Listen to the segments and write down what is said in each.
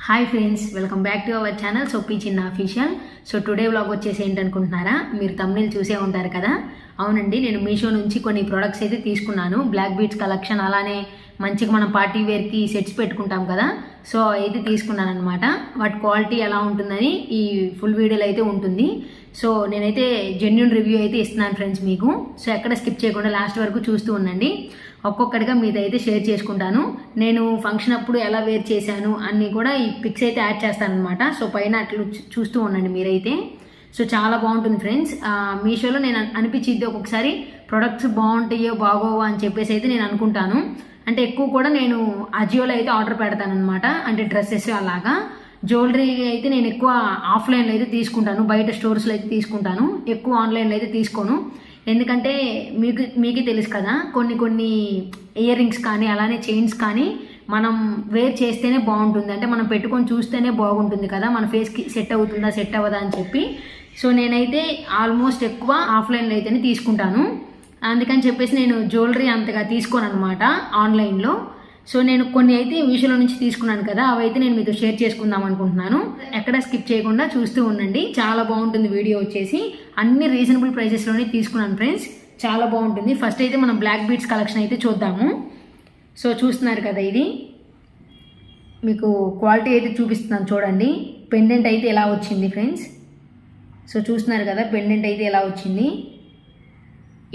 Hi friends, welcome back to our channel soapy చిన్న official. So today vlog వచ్చేసి ఏంటనుకుంటున్నారా, మీరు thumbnail చూసే ఉంటారు కదా. అవునండి, నేను మీషో నుంచి కొన్ని ప్రోడక్ట్స్ అయితే తీసుకున్నాను. బ్లాక్ బీడ్స్ కలెక్షన్, అలానే మంచిగా మనం పార్టీ వేర్కి సెట్స్ పెట్టుకుంటాం కదా, సో అయితే తీసుకున్నాను అనమాట. వాటి క్వాలిటీ ఎలా ఉంటుందని ఈ ఫుల్ వీడియోలో అయితే ఉంటుంది. సో నేనైతే జెన్యూన్ రివ్యూ అయితే ఇస్తున్నాను ఫ్రెండ్స్ మీకు. సో ఎక్కడ స్కిప్ చేయకుండా లాస్ట్ వరకు చూస్తూ ఉండండి. ఒక్కొక్కటిగా మీదైతే షేర్ చేసుకుంటాను. నేను ఫంక్షన్ అప్పుడు ఎలా వేర్ చేశాను అన్నీ కూడా ఈ పిక్స్ అయితే యాడ్ చేస్తాను అనమాట. సో పైన అట్లా చూస్తూ ఉండండి మీరైతే. సో చాలా బాగుంటుంది ఫ్రెండ్స్. మీషోలో నేను అనిపించింది ఒక్కొక్కసారి ప్రొడక్ట్స్ బాగుంటాయో బాగోవో అని చెప్పేసి అయితే నేను అనుకుంటాను. అంటే ఎక్కువ కూడా నేను అజియోలో అయితే ఆర్డర్ పెడతాను అనమాట. అంటే డ్రెస్సెస్ అలాగా. జ్యువెలరీ అయితే నేను ఎక్కువ ఆఫ్లైన్లో అయితే తీసుకుంటాను, బయట స్టోర్స్లో అయితే తీసుకుంటాను. ఎక్కువ ఆన్లైన్లో అయితే తీసుకోను. ఎందుకంటే మీకే తెలుసు కదా, కొన్ని ఇయర్ రింగ్స్ కానీ అలానే చైన్స్ కానీ మనం వేర్ చేస్తేనే బాగుంటుంది. అంటే మనం పెట్టుకొని చూస్తేనే బాగుంటుంది కదా, మన ఫేస్కి సెట్ అవుతుందా సెట్ అవ్వదా అని చెప్పి. సో నేనైతే ఆల్మోస్ట్ ఎక్కువ ఆఫ్లైన్లో అయితేనే తీసుకుంటాను. అందుకని చెప్పేసి నేను జ్యువెలరీ అంతగా తీసుకోను అనమాట ఆన్లైన్లో. సో నేను కొన్ని అయితే మీషోలో నుంచి తీసుకున్నాను కదా, అవైతే నేను మీతో షేర్ చేసుకుందాం అనుకుంటున్నాను. ఎక్కడ స్కిప్ చేయకుండా చూస్తూ ఉండండి. చాలా బాగుంటుంది వీడియో వచ్చేసి. అన్ని రీజనబుల్ ప్రైసెస్లోనే తీసుకున్నాను ఫ్రెండ్స్, చాలా బాగుంటుంది. ఫస్ట్ అయితే మనం బ్లాక్ బీడ్స్ కలెక్షన్ అయితే చూద్దాము. సో చూస్తున్నారు కదా, ఇది మీకు క్వాలిటీ అయితే చూపిస్తున్నాను చూడండి. పెండెంట్ అయితే ఎలా వచ్చింది ఫ్రెండ్స్. సో చూస్తున్నారు కదా, పెండెంట్ అయితే ఎలా వచ్చింది.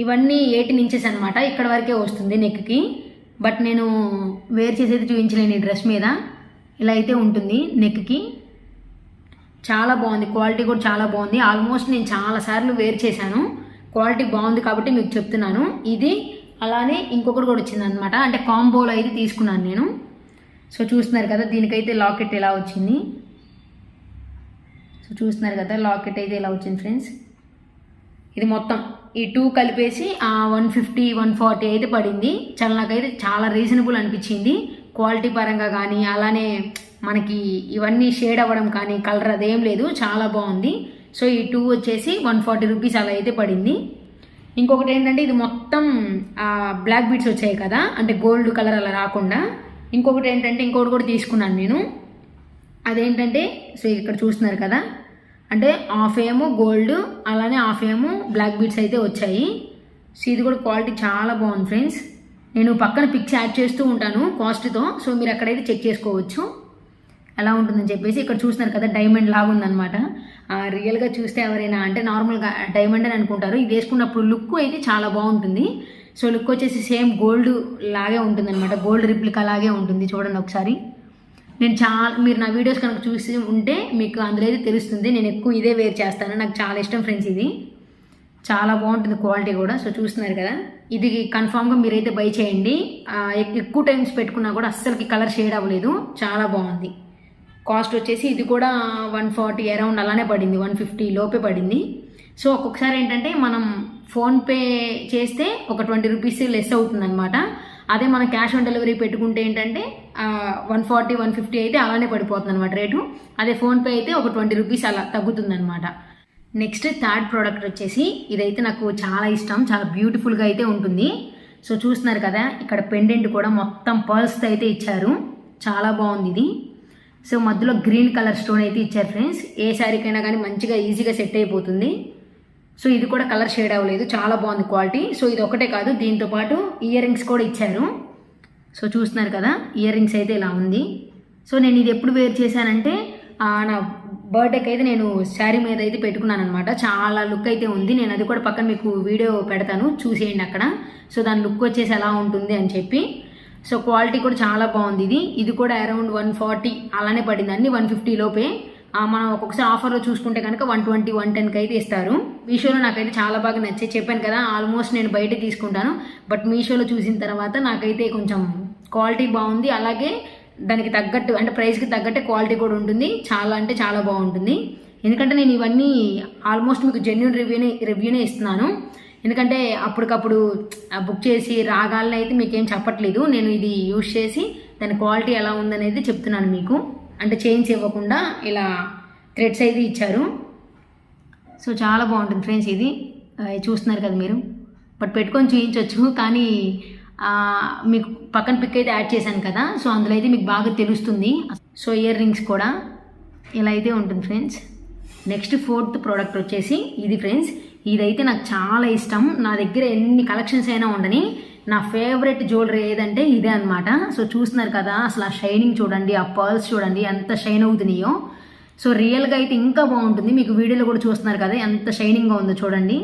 ఇవన్నీ 18 ఇంచెస్ అనమాట, ఇక్కడ వరకే వస్తుంది నెక్కి. బట్ నేను వేర్ చేసేది చూపించలేను ఈ డ్రెస్ మీద. ఇలా అయితే ఉంటుంది నెక్కి. చాలా బాగుంది, క్వాలిటీ కూడా చాలా బాగుంది. ఆల్మోస్ట్ నేను చాలాసార్లు వేర్ చేశాను, క్వాలిటీ బాగుంది కాబట్టి మీకు చెప్తున్నాను. ఇది అలానే ఇంకొకటి కూడా వచ్చింది అనమాట, అంటే కాంబోలో అయితే తీసుకున్నాను నేను. సో చూస్తున్నారు కదా, దీనికైతే లాకెట్ ఎలా వచ్చింది. సో చూస్తున్నారు కదా, లాకెట్ అయితే ఎలా వచ్చింది ఫ్రెండ్స్. ఇది మొత్తం ఈ 2 కలిపేసి 150 140 అయితే పడింది. నాకైతే చాలా రీజనబుల్ అనిపించింది క్వాలిటీ పరంగా కానీ, అలానే మనకి ఇవన్నీ షేడ్ అవ్వడం కానీ కలర్ అదేం లేదు, చాలా బాగుంది. సో ఈ 2 వచ్చేసి 140 రూపీస్ అలా అయితే పడింది. ఇంకొకటి ఏంటంటే ఇది మొత్తం బ్లాక్ బీడ్స్ వచ్చాయి కదా, అంటే గోల్డ్ కలర్ అలా రాకుండా. ఇంకొకటి ఏంటంటే ఇంకొకటి కూడా తీసుకున్నాను నేను. అదేంటంటే సో ఇక్కడ చూస్తున్నారు కదా, అంటే హాఫ్ ఏమో గోల్డ్ అలానే హాఫ్ ఏమో బ్లాక్ బీడ్స్ అయితే వచ్చాయి. సో ఇది కూడా క్వాలిటీ చాలా బాగుంది ఫ్రెండ్స్. నేను పక్కన పిక్స్ యాడ్ చేస్తూ ఉంటాను కాస్ట్తో, సో మీరు అక్కడైతే చెక్ చేసుకోవచ్చు ఎలా ఉంటుందని చెప్పేసి. ఇక్కడ చూస్తున్నారు కదా, డైమండ్ లాగా ఉందన్నమాట. రియల్గా చూస్తే ఎవరైనా అంటే నార్మల్గా డైమండ్ అని అనుకుంటారు, ఇది వేసుకున్నప్పుడు లుక్ అయితే చాలా బాగుంటుంది. సో లుక్ వచ్చేసి సేమ్ గోల్డ్ లాగే ఉంటుంది అనమాట, గోల్డ్ రిప్లికా లాగే ఉంటుంది. చూడండి ఒకసారి. మీరు నా వీడియోస్ కనుక చూసి ఉంటే మీకు అందులో అయితే తెలుస్తుంది. నేను ఎక్కువ ఇదే వేర్ చేస్తాను, నాకు చాలా ఇష్టం ఫ్రెండ్స్. ఇది చాలా బాగుంటుంది క్వాలిటీ కూడా. సో చూస్తున్నారు కదా, ఇది కన్ఫామ్గా మీరైతే బై చేయండి. ఎక్కువ టైమ్స్ పెట్టుకున్నా కూడా అస్సలకి కలర్ షేడ్ అవ్వలేదు, చాలా బాగుంది. కాస్ట్ వచ్చేసి ఇది కూడా 140 అరౌండ్ అలానే పడింది, 150 లోపే పడింది. సో ఒక్కొక్కసారి ఏంటంటే మనం ఫోన్పే చేస్తే ఒక 20 రూపీస్ లెస్ అవుతుంది అనమాట. అదే మనం క్యాష్ ఆన్ డెలివరీ పెట్టుకుంటే ఏంటంటే 140 150 అయితే అలానే పడిపోతుంది అనమాట రేటు. అదే ఫోన్పే అయితే ఒక 20 రూపీస్ అలా తగ్గుతుంది అనమాట. నెక్స్ట్ థర్డ్ ప్రోడక్ట్ వచ్చేసి ఇదైతే నాకు చాలా ఇష్టం, చాలా బ్యూటిఫుల్గా అయితే ఉంటుంది. సో చూస్తున్నారు కదా, ఇక్కడ పెండెంట్ కూడా మొత్తం పర్ల్స్తో అయితే ఇచ్చారు, చాలా బాగుంది ఇది. సో మధ్యలో గ్రీన్ కలర్ స్టోన్ అయితే ఇచ్చారు ఫ్రెండ్స్. ఏ శారీకైనా కానీ మంచిగా ఈజీగా సెట్ అయిపోతుంది. సో ఇది కూడా కలర్ షేడ్ అవ్వలేదు, చాలా బాగుంది క్వాలిటీ. సో ఇది ఒకటే కాదు, దీంతో పాటు ఇయర్ రింగ్స్ కూడా ఇచ్చారు. సో చూస్తున్నారు కదా, ఇయర్ రింగ్స్ అయితే ఇలా ఉంది. సో నేను ఇది ఎప్పుడు వేర్ చేశానంటే నా బర్త్డేకి అయితే నేను శారీ మీద అయితే పెట్టుకున్నాను అనమాట. చాలా లుక్ అయితే ఉంది. నేను అది కూడా పక్కన మీకు వీడియో పెడతాను, చూసేయండి అక్కడ. సో దాని లుక్ వచ్చేసి ఎలా ఉంటుంది అని చెప్పి. సో క్వాలిటీ కూడా చాలా బాగుంది. ఇది కూడా అరౌండ్ 140 అలానే పడింది, అన్ని 150 లోపే. మనం ఒక్కొక్కసారి ఆఫర్లో చూసుకుంటే కనుక 120 110కి అయితే ఇస్తారు. మీషోలో నాకైతే చాలా బాగా నచ్చాయి, చెప్పాను కదా ఆల్మోస్ట్ నేను బయట తీసుకుంటాను. బట్ మీషోలో చూసిన తర్వాత నాకైతే కొంచెం క్వాలిటీ బాగుంది, అలాగే దానికి తగ్గట్టు అంటే ప్రైస్కి తగ్గట్టే క్వాలిటీ కూడా ఉంటుంది. చాలా అంటే చాలా బాగుంటుంది. ఎందుకంటే నేను ఇవన్నీ ఆల్మోస్ట్ మీకు జెన్యూన్ రివ్యూనే ఇస్తున్నాను. ఎందుకంటే అప్పటికప్పుడు బుక్ చేసి రాగాలని అయితే మీకేం చెప్పట్లేదు. నేను ఇది యూజ్ చేసి దాని క్వాలిటీ ఎలా ఉందనేది చెప్తున్నాను మీకు. అంటే చైన్స్ ఇవ్వకుండా ఇలా థ్రెడ్స్ అయితే ఇచ్చారు. సో చాలా బాగుంటుంది ఫ్రెండ్స్. ఇది చూస్తున్నారు కదా మీరు. బట్ పెట్టుకొని చూపించవచ్చు, కానీ మీకు పక్కన పిక్ అయితే యాడ్ చేశాను కదా, సో అందులో అయితే మీకు బాగా తెలుస్తుంది. సో ఇయర్ రింగ్స్ కూడా ఇలా అయితే ఉంటుంది ఫ్రెండ్స్. నెక్స్ట్ 4th ప్రోడక్ట్ వచ్చేసి ఇది ఫ్రెండ్స్. ఇదైతే నాకు చాలా ఇష్టం. నా దగ్గర ఎన్ని కలెక్షన్స్ అయినా ఉండని నా ఫేవరెట్ జ్యువెలరీ ఏదంటే ఇదే అనమాట. సో చూస్తున్నారు కదా, అసలు ఆ షైనింగ్ చూడండి, ఆ పర్ల్స్ చూడండి ఎంత షైన్ అవుతున్నాయో. సో రియల్గా అయితే ఇంకా బాగుంటుంది. మీకు వీడియోలో కూడా చూస్తున్నారు కదా ఎంత షైనింగ్గా ఉందో చూడండి.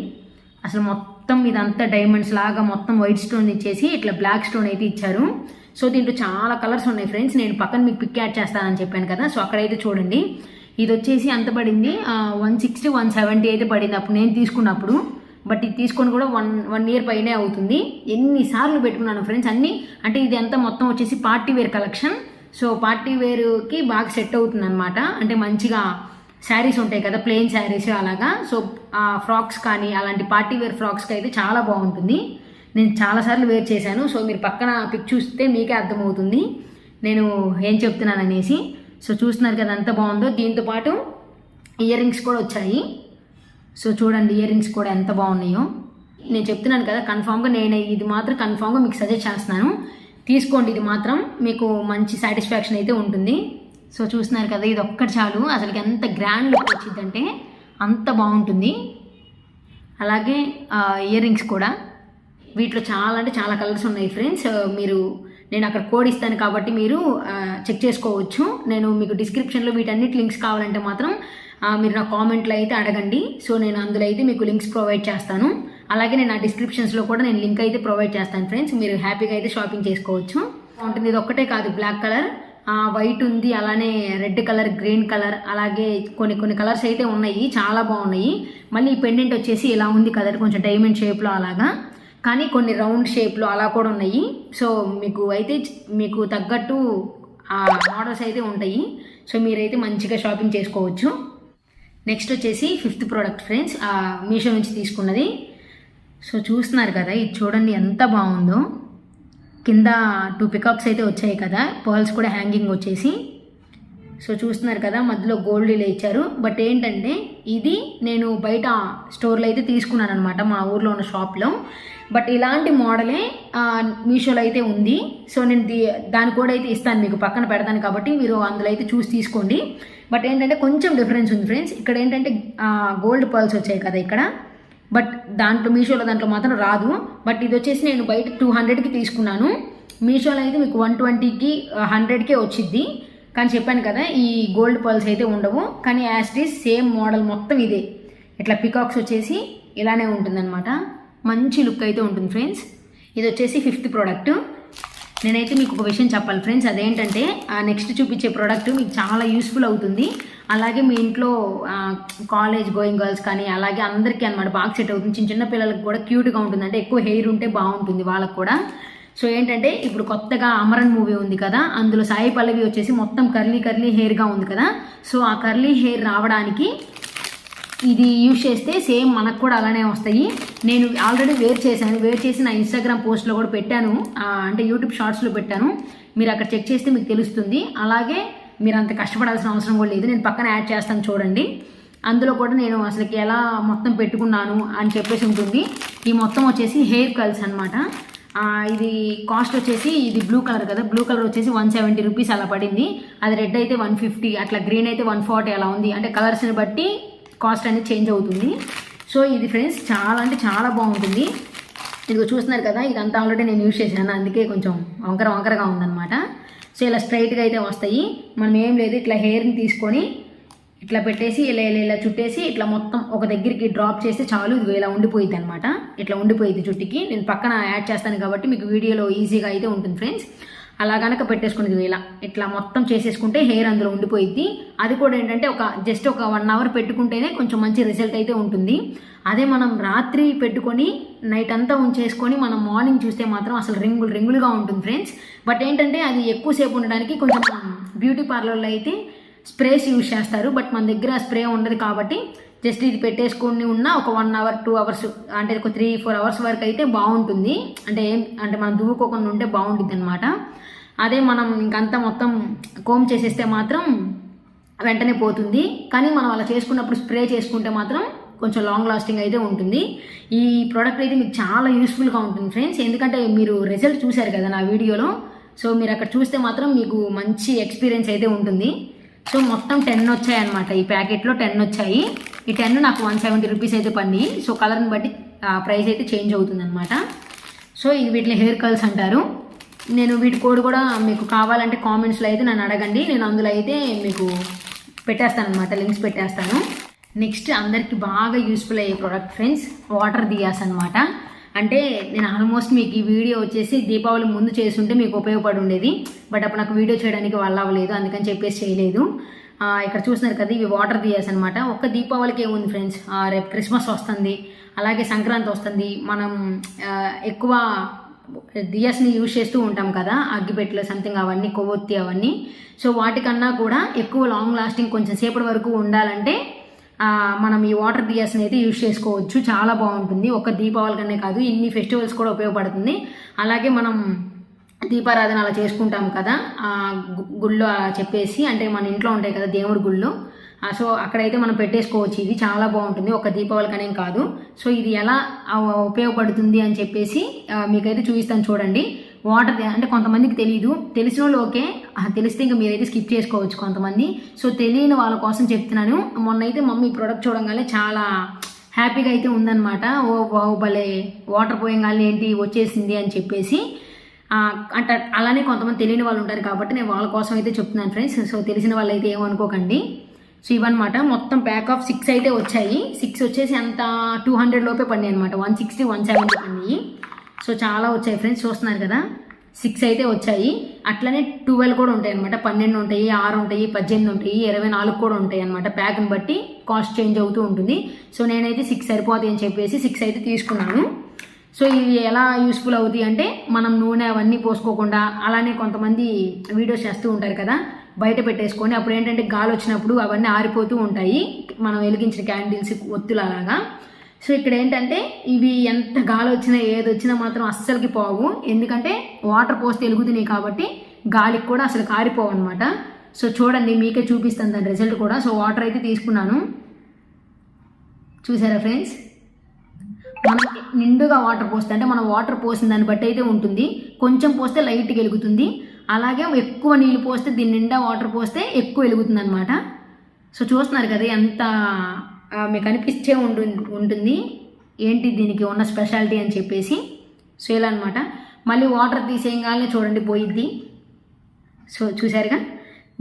అసలు మొత్తం ఇదంతా డైమండ్స్ లాగా మొత్తం వైట్ స్టోన్ ఇచ్చేసి ఇట్లా బ్లాక్ స్టోన్ అయితే ఇచ్చారు. సో దీంట్లో చాలా కలర్స్ ఉన్నాయి ఫ్రెండ్స్. నేను పక్కన మీకు పిక్ యాడ్ చేస్తానని చెప్పాను కదా, సో అక్కడైతే చూడండి. ఇది వచ్చేసి ఎంత పడింది, 160 170 అయితే పడింది అప్పుడు నేను తీసుకున్నప్పుడు. బట్ ఇది తీసుకొని కూడా వన్ ఇయర్ పైనే అవుతుంది. ఎన్నిసార్లు పెట్టుకున్నాను ఫ్రెండ్స్ అన్నీ. అంటే ఇది అంతా మొత్తం వచ్చేసి party wear collection. So party వేర్కి బాగా సెట్ అవుతుంది అనమాట. అంటే మంచిగా శారీస్ ఉంటాయి కదా, ప్లెయిన్ శారీస్ అలాగా. సో ఫ్రాక్స్ కానీ అలాంటి పార్టీ వేర్ ఫ్రాక్స్కి అయితే చాలా బాగుంటుంది. నేను చాలాసార్లు వేర్ చేశాను. సో మీరు పక్కన పిక్ చూస్తే మీకే అర్థమవుతుంది నేను ఏం చెప్తున్నాను అనేసి. సో చూస్తున్నారు కదా ఎంత బాగుందో. దీంతోపాటు ఇయర్ రింగ్స్ కూడా వచ్చాయి. సో చూడండి ఇయర్ రింగ్స్ కూడా ఎంత బాగున్నాయో. నేను చెప్తున్నాను కదా కన్ఫామ్గా నేను ఇది మాత్రం కన్ఫామ్గా మీకు సజెస్ట్ చేస్తున్నాను, తీసుకోండి. ఇది మాత్రం మీకు మంచి సాటిస్ఫాక్షన్ అయితే ఉంటుంది. సో చూస్తున్నారు కదా, ఇది ఒక్కటి చాలు అసలుకి ఎంత గ్రాండ్ లుక్ వచ్చిందంటే అంత బాగుంటుంది. అలాగే ఇయర్ రింగ్స్ కూడా వీటిలో చాలా అంటే చాలా కలర్స్ ఉన్నాయి ఫ్రెండ్స్. నేను అక్కడ కోడ్ ఇస్తాను కాబట్టి మీరు చెక్ చేసుకోవచ్చు. నేను మీకు డిస్క్రిప్షన్లో వీటన్నిటి లింక్స్ కావాలంటే మాత్రం మీరు నా కామెంట్లో అయితే అడగండి. సో నేను అందులో అయితే మీకు లింక్స్ ప్రొవైడ్ చేస్తాను. అలాగే నేను ఆ డిస్క్రిప్షన్స్లో కూడా నేను లింక్ అయితే ప్రొవైడ్ చేస్తాను ఫ్రెండ్స్. మీరు హ్యాపీగా అయితే షాపింగ్ చేసుకోవచ్చు. ఉంటుంది ఇది ఒక్కటే కాదు, బ్లాక్ కలర్, వైట్ ఉంది, అలానే రెడ్ కలర్, గ్రీన్ కలర్, అలాగే కొన్ని కలర్స్ అయితే ఉన్నాయి, చాలా బాగున్నాయి. మళ్ళీ ఈ పెండెంట్ వచ్చేసి ఇలా ఉంది కలర్, కొంచెం డైమండ్ షేప్లో అలాగా, కానీ కొన్ని రౌండ్ షేప్లో అలా కూడా ఉన్నాయి. సో మీకు తగ్గట్టు మోడల్స్ అయితే ఉంటాయి. సో మీరైతే మంచిగా షాపింగ్ చేసుకోవచ్చు. నెక్స్ట్ వచ్చేసి 5th ప్రోడక్ట్ ఫ్రెండ్స్, మీషో నుంచి తీసుకున్నది. సో చూస్తున్నారు కదా, ఇది చూడండి ఎంత బాగుందో. కింద 2 పికాక్స్ అయితే వచ్చాయి కదా, పర్ల్స్ కూడా హ్యాంగింగ్ వచ్చేసి. సో చూస్తున్నారు కదా, మధ్యలో గోల్డ్ ఇలా ఇచ్చారు. బట్ ఏంటంటే ఇది నేను బయట స్టోర్లో అయితే తీసుకున్నాను అనమాట, మా ఊర్లో ఉన్న షాప్లో. బట్ ఇలాంటి మోడలే మీషోలో అయితే ఉంది. సో నేను దాని కూడా అయితే ఇస్తాను, మీకు పక్కన పెడతాను కాబట్టి మీరు అందులో అయితే చూసి తీసుకోండి. బట్ ఏంటంటే కొంచెం డిఫరెన్స్ ఉంది ఫ్రెండ్స్. ఇక్కడ ఏంటంటే గోల్డ్ పర్ల్స్ వచ్చాయి కదా ఇక్కడ, బట్ మీషోలో దాంట్లో మాత్రం రాదు. బట్ ఇది వచ్చేసి నేను బయట 200కి తీసుకున్నాను. మీషోలో అయితే మీకు 120కి 100కే వచ్చిద్ది. కానీ చెప్పాను కదా ఈ గోల్డ్ పర్ల్స్ అయితే ఉండవు, కానీ as it is same model మొత్తం ఇదే. ఇట్లా పికాక్స్ వచ్చేసి ఇలానే ఉంటుందన్నమాట. మంచి లుక్ అయితే ఉంటుంది ఫ్రెండ్స్. ఇది వచ్చేసి 5th ప్రోడక్ట్. నేనైతే మీకు ఒక విషయం చెప్పాలి ఫ్రెండ్స్, అదేంటంటే నెక్స్ట్ చూపించే ప్రోడక్ట్ మీకు చాలా యూస్ఫుల్ అవుతుంది. అలాగే మీ ఇంట్లో కాలేజ్ గోయింగ్ గర్ల్స్ కానీ అలాగే అందరికీ అనమాట బాగా సెట్ అవుతుంది. చిన్న పిల్లలకు కూడా క్యూట్గా ఉంటుంది, అంటే ఎక్కువ హెయిర్ ఉంటే బాగుంటుంది వాళ్ళకు కూడా. సో ఏంటంటే ఇప్పుడు కొత్తగా అమరన్ మూవీ ఉంది కదా, అందులో సాయి పల్లవి వచ్చేసి మొత్తం కర్లీ హెయిర్గా ఉంది కదా. సో ఆ కర్లీ హెయిర్ రావడానికి ఇది యూజ్ చేస్తే సేమ్ మనకు కూడా అలానే వస్తాయి. నేను ఆల్రెడీ వేర్ చేసి నా ఇన్స్టాగ్రామ్ పోస్ట్లో కూడా పెట్టాను, అంటే యూట్యూబ్ షార్ట్స్లో పెట్టాను. మీరు అక్కడ చెక్ చేస్తే మీకు తెలుస్తుంది. అలాగే మీరు అంత కష్టపడాల్సిన అవసరం కూడా లేదు, నేను పక్కన యాడ్ చేస్తాను చూడండి. అందులో కూడా నేను అసలుకి ఎలా మొత్తం పెట్టుకున్నాను అని చెప్పేసి ఉంటుంది. ఈ మొత్తం వచ్చేసి హెయిర్ కర్ల్స్ అనమాట. ఇది కాస్ట్ వచ్చేసి ఇది బ్లూ కలర్ కదా, బ్లూ కలర్ వచ్చేసి 170 రూపీస్ అలా పడింది. అది రెడ్ అయితే 150, అట్లా గ్రీన్ అయితే 140 అలా ఉంది. అంటే కలర్స్ని బట్టి కాస్ట్ అనేది చేంజ్ అవుతుంది. సో ఇది ఫ్రెండ్స్ చాలా అంటే చాలా బాగుంటుంది. ఇదిగో చూస్తున్నారు కదా, ఇదంతా ఆల్రెడీ నేను యూజ్ చేశాను, అందుకే కొంచెం వంకరగా ఉందన్నమాట. సో ఇలా స్ట్రైట్గా అయితే వస్తాయి. మనం ఏం లేదు, ఇట్లా హెయిర్ని తీసుకొని ఇట్లా పెట్టేసి ఇలా చుట్టేసి ఇట్లా మొత్తం ఒక దగ్గరికి డ్రాప్ చేస్తే చాలు, ఇది ఇలా ఉండిపోయింది అనమాట. ఇట్లా ఉండిపోయింది జుట్టుకి. నేను పక్కన యాడ్ చేస్తాను కాబట్టి మీకు వీడియోలో ఈజీగా అయితే ఉంటుంది ఫ్రెండ్స్. అలా కనుక పెట్టేసుకునేది ఇట్లా మొత్తం చేసేసుకుంటే హెయిర్ అందులో ఉండిపోయింది. అది కూడా ఏంటంటే జస్ట్ ఒక 1 అవర్ పెట్టుకుంటేనే కొంచెం మంచి రిజల్ట్ అయితే ఉంటుంది. అదే మనం రాత్రి పెట్టుకొని నైట్ అంతా ఉంచేసుకొని మనం మార్నింగ్ చూస్తే మాత్రం అసలు రింగులుగా ఉంటుంది ఫ్రెండ్స్. బట్ ఏంటంటే అది ఎక్కువసేపు ఉండడానికి కొంచెం బ్యూటీ పార్లర్లో అయితే స్ప్రేస్ యూజ్ చేస్తారు. బట్ మన దగ్గర స్ప్రే ఉండదు కాబట్టి జస్ట్ ఇది పెట్టేసుకొని ఉన్న ఒక 1 అవర్ 2 అవర్స్ అంటే ఒక 3-4 అవర్స్ వరకు అయితే బాగుంటుంది. అంటే మనం దువ్వుకోకుండా ఉంటే బాగుంటుంది అనమాట. అదే మనం ఇంకంతా మొత్తం కోమ్ చేసేస్తే మాత్రం వెంటనే పోతుంది. కానీ మనం అలా చేసుకున్నప్పుడు స్ప్రే చేసుకుంటే మాత్రం కొంచెం లాంగ్ లాస్టింగ్ అయితే ఉంటుంది. ఈ ప్రోడక్ట్ అయితే మీకు చాలా యూస్ఫుల్గా ఉంటుంది ఫ్రెండ్స్, ఎందుకంటే మీరు రిజల్ట్ చూశారు కదా నా వీడియోలో. సో మీరు అక్కడ చూస్తే మాత్రం మీకు మంచి ఎక్స్పీరియన్స్ అయితే ఉంటుంది. సో మొత్తం 10 వచ్చాయి అనమాట, ఈ ప్యాకెట్లో 10 వచ్చాయి. ఈ 10 నాకు 170 రూపీస్ అయితే పడినాయి. సో కలర్ని బట్టి ప్రైస్ అయితే చేంజ్ అవుతుంది అనమాట. సో ఇది వీటిని హెయిర్ కర్ల్స్ అంటారు. నేను వీటి కోడ్ కూడా మీకు కావాలంటే కామెంట్స్లో అయితే నన్ను అడగండి, నేను అందులో అయితే మీకు పెట్టేస్తాను అనమాట, లింక్స్ పెట్టేస్తాను. నెక్స్ట్ అందరికీ బాగా యూస్ఫుల్ అయ్యే ప్రోడక్ట్ ఫ్రెండ్స్, వాటర్ దియాస్ అనమాట. అంటే నేను ఆల్మోస్ట్ మీకు ఈ వీడియో వచ్చేసి దీపావళి ముందు చేస్తుంటే మీకు ఉపయోగపడి ఉండేది, బట్ అప్పుడు నాకు వీడియో చేయడానికి వల్ల అవ్వలేదు, అందుకని చెప్పేసి చేయలేదు. ఇక్కడ చూస్తున్నారు కదా, ఇవి వాటర్ దియాస్ అనమాట. ఒక్క దీపావళికి ఏముంది ఫ్రెండ్స్, రేపు క్రిస్మస్ వస్తుంది, అలాగే సంక్రాంతి వస్తుంది. మనం ఎక్కువ దియాస్ని యూజ్ చేస్తూ ఉంటాం కదా, అగ్గిపెట్టెలు సంథింగ్ అవన్నీ, కొవ్వొత్తి అవన్నీ. సో వాటికన్నా కూడా ఎక్కువ లాంగ్ లాస్టింగ్ కొంచెం సేపటి వరకు ఉండాలంటే మనం ఈ వాటర్ దియాస్ని అయితే యూజ్ చేసుకోవచ్చు. చాలా బాగుంటుంది, ఒక దీపావళికనే కాదు ఇన్ని ఫెస్టివల్స్ కూడా ఉపయోగపడుతుంది. అలాగే మనం దీపారాధన అలా చేసుకుంటాం కదా గుళ్ళో చెప్పేసి, అంటే మన ఇంట్లో ఉంటాయి కదా దేవుడి గుళ్ళు, సో అక్కడైతే మనం పెట్టేసుకోవచ్చు. ఇది చాలా బాగుంటుంది, ఒక దీపావళికనే కాదు. సో ఇది ఎలా ఉపయోగపడుతుంది అని చెప్పేసి మీకైతే చూపిస్తాను చూడండి. వాటర్ అంటే కొంతమందికి తెలియదు, తెలిసిన వాళ్ళు ఓకే, తెలిస్తే ఇంకా మీరైతే స్కిప్ చేసుకోవచ్చు కొంతమంది. సో తెలియని వాళ్ళ కోసం చెప్తున్నాను. మొన్న అయితే మమ్మీ ప్రోడక్ట్ చూడంగానే చాలా హ్యాపీగా అయితే ఉందన్నమాట. ఓ భలే వాటర్ పోయంగానే ఏంటి వచ్చేసింది అని చెప్పేసి. అంటే అలానే కొంతమంది తెలియని వాళ్ళు ఉంటారు కాబట్టి నేను వాళ్ళ కోసం అయితే చెప్తున్నాను ఫ్రెండ్స్. సో తెలిసిన వాళ్ళు అయితే ఏమనుకోకండి. సో ఇవన్నమాట, మొత్తం ప్యాక్ ఆఫ్ 6 అయితే వచ్చాయి. 6 వచ్చేసి అంత 200 లోపే పడినాయి అనమాట, 160 170 పడినాయి. సో చాలా వచ్చాయి ఫ్రెండ్స్, చూస్తున్నారు కదా 6 అయితే వచ్చాయి. అట్లనే 12 కూడా ఉంటాయి అనమాట, 12 ఉంటాయి, 6 ఉంటాయి, 18 ఉంటాయి, 24 కూడా ఉంటాయి అనమాట. ప్యాక్ని బట్టి కాస్ట్ చేంజ్ అవుతూ ఉంటుంది. సో నేనైతే 6 సరిపోతాయి అని చెప్పేసి 6 అయితే తీసుకున్నాను. సో ఇవి ఎలా యూస్ఫుల్ అవుతాయి అంటే, మనం నూనె అవన్నీ పోసుకోకుండా, అలానే కొంతమంది వీడియోస్ చేస్తూ ఉంటారు కదా, బయట పెట్టేసుకొని అప్పుడు ఏంటంటే గాలి వచ్చినప్పుడు అవన్నీ ఆరిపోతూ ఉంటాయి, మనం వెలిగించిన క్యాండిల్స్ ఒత్తులు అలాగా. సో ఇక్కడ ఏంటంటే ఇవి ఎంత గాలి వచ్చినా ఏది వచ్చినా మాత్రం అస్సలకి పోవు, ఎందుకంటే వాటర్ పోస్తే వెలుగుతున్నాయి కాబట్టి గాలికి కూడా అసలు కారిపోవు అనమాట. సో చూడండి, మీకే చూపిస్తాను దాని రిజల్ట్ కూడా. సో వాటర్ అయితే తీసుకున్నాను, చూసారా ఫ్రెండ్స్. మనం నిండుగా వాటర్ పోస్తే, అంటే మనం వాటర్ పోసిన దాన్ని బట్టి అయితే ఉంటుంది, కొంచెం పోస్తే లైట్గా వెలుగుతుంది, అలాగే ఎక్కువ నీళ్ళు పోస్తే దీని నిండా వాటర్ పోస్తే ఎక్కువ వెలుగుతుంది అనమాట. సో చూస్తున్నారు కదా ఎంత మీకు అనిపించే ఉంటుంది ఏంటి దీనికి ఉన్న స్పెషాలిటీ అని చెప్పేసి. సో ఇలా అనమాట. మళ్ళీ వాటర్ తీసేయగానే చూడండి పోయిద్ది. సో చూసారుగా,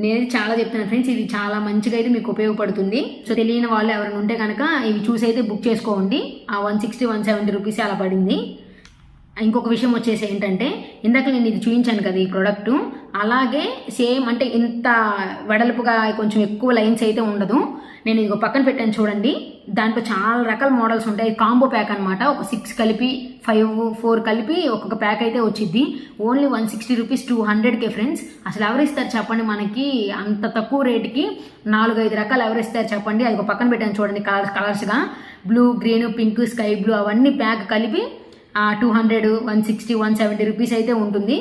నేను చాలా చెప్తున్నాను ఫ్రెండ్స్, ఇది చాలా మంచిగా అయితే మీకు ఉపయోగపడుతుంది. సో తెలియని వాళ్ళు ఎవరైనా ఉంటే కనుక ఇవి చూసి అయితే బుక్ చేసుకోండి. 160 170 రూపీస్ అలా పడింది. ఇంకొక విషయం వచ్చేసి ఏంటంటే, ఇందాక నేను ఇది చూపించాను కదా ఈ ప్రోడక్ట్, అలాగే సేమ్ అంటే ఇంత వెడల్పుగా కొంచెం ఎక్కువ లైన్స్ అయితే ఉండదు. నేను ఇది పక్కన పెట్టాను చూడండి, దాంట్లో చాలా రకాల మోడల్స్ ఉంటాయి. కాంబో ప్యాక్ అనమాట, ఒక 6 కలిపి 5 4 కలిపి ఒక్కొక్క ప్యాక్ అయితే వచ్చింది. ఓన్లీ 160 రూపీస్ 200కే ఫ్రెండ్స్. అసలు ఎవరు ఇస్తారు చెప్పండి మనకి అంత తక్కువ రేటుకి? 4-5 రకాలు ఎవరు ఇస్తారు చెప్పండి. అది ఒక పక్కన పెట్టాను చూడండి, కలర్స్గా blue, green, pink, sky blue అవన్నీ ప్యాక్ కలిపి 200 160 170 రూపీస్ అయితే ఉంటుంది.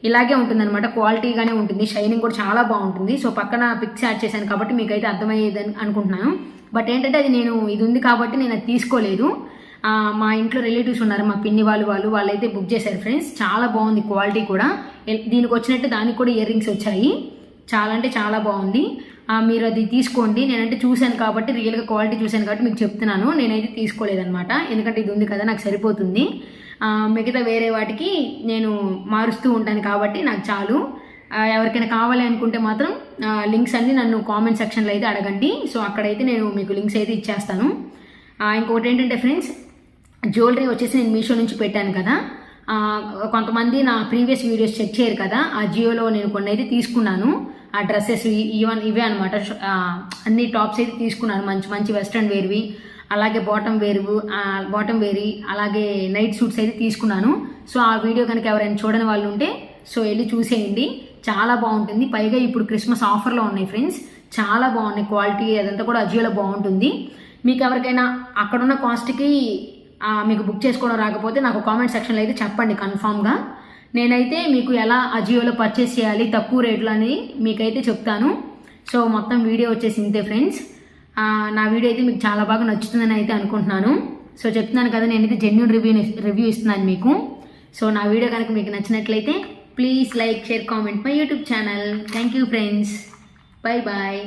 ఇలాగే ఉంటుంది అనమాట, క్వాలిటీగానే ఉంటుంది, షైనింగ్ కూడా చాలా బాగుంటుంది. సో పక్కన పిక్స్ యాడ్ చేశాను కాబట్టి మీకైతే అర్థమయ్యేదని అనుకుంటున్నాను. బట్ ఏంటంటే అది నేను ఇది ఉంది కాబట్టి నేను అది తీసుకోలేదు. మా ఇంట్లో రిలేటివ్స్ ఉన్నారు, మా పిన్ని వాళ్ళైతే బుక్ చేశారు ఫ్రెండ్స్. చాలా బాగుంది క్వాలిటీ కూడా. దీనికి వచ్చినట్టు దానికి కూడా ఇయర్ రింగ్స్ వచ్చాయి. చాలా అంటే చాలా బాగుంది. మీరు అది తీసుకోండి. నేనంటే చూశాను కాబట్టి, రియల్గా క్వాలిటీ చూశాను కాబట్టి మీకు చెప్తున్నాను. నేనైతే తీసుకోలేదన్నమాట, ఎందుకంటే ఇది ఉంది కదా నాకు సరిపోతుంది. మిగతా వేరే వాటికి నేను మారుస్తూ ఉంటాను కాబట్టి నాకు చాలు. ఎవరికైనా కావాలి అనుకుంటే మాత్రం లింక్స్ అన్నీ నన్ను కామెంట్ సెక్షన్లో అయితే అడగండి. సో అక్కడైతే నేను మీకు లింక్స్ అయితే ఇచ్చేస్తాను. ఇంకొకటి ఏంటంటే ఫ్రెండ్స్, జ్యువెలరీ వచ్చేసి నేను మీషో నుంచి పెట్టాను కదా, కొంతమంది నా ప్రీవియస్ వీడియోస్ చెక్ చేయరు కదా, ఆ జియోలో నేను కొన్ని అయితే తీసుకున్నాను. ఆ డ్రెస్సెస్ ఇవే అనమాట, అన్ని టాప్స్ అయితే తీసుకున్నాను, మంచి మంచి వెస్ట్రన్ వేర్వి, అలాగే బాటమ్ వేరి, అలాగే నైట్ సూట్స్ అయితే తీసుకున్నాను. సో ఆ వీడియో కనుక ఎవరైనా చూడని వాళ్ళు ఉంటే సో వెళ్ళి చూసేయండి, చాలా బాగుంటుంది. పైగా ఇప్పుడు క్రిస్మస్ ఆఫర్లో ఉన్నాయి ఫ్రెండ్స్, చాలా బాగున్నాయి క్వాలిటీ, అదంతా కూడా అజియోలో బాగుంటుంది. మీకు ఎవరికైనా అక్కడున్న కాస్ట్కి మీకు బుక్ చేసుకోవడం రాకపోతే నాకు కామెంట్ సెక్షన్లో అయితే చెప్పండి కన్ఫామ్గా. నేనైతే మీకు ఎలా అజియోలో పర్చేస్ చేయాలి తక్కువ రేట్లు అని మీకైతే చెప్తాను. సో మొత్తం వీడియో వచ్చేసి ఇంతే ఫ్రెండ్స్. నా వీడియో అయితే మీకు చాలా బాగా నచ్చుతుందని అయితే అనుకుంటున్నాను. సో చెప్తున్నాను కదా, నేనైతే జెన్యూన్ రివ్యూ ఇస్తున్నాను మీకు. సో నా వీడియో కనుక మీకు నచ్చినట్లయితే please like, share, comment my YouTube channel. Thank you friends. Bye bye.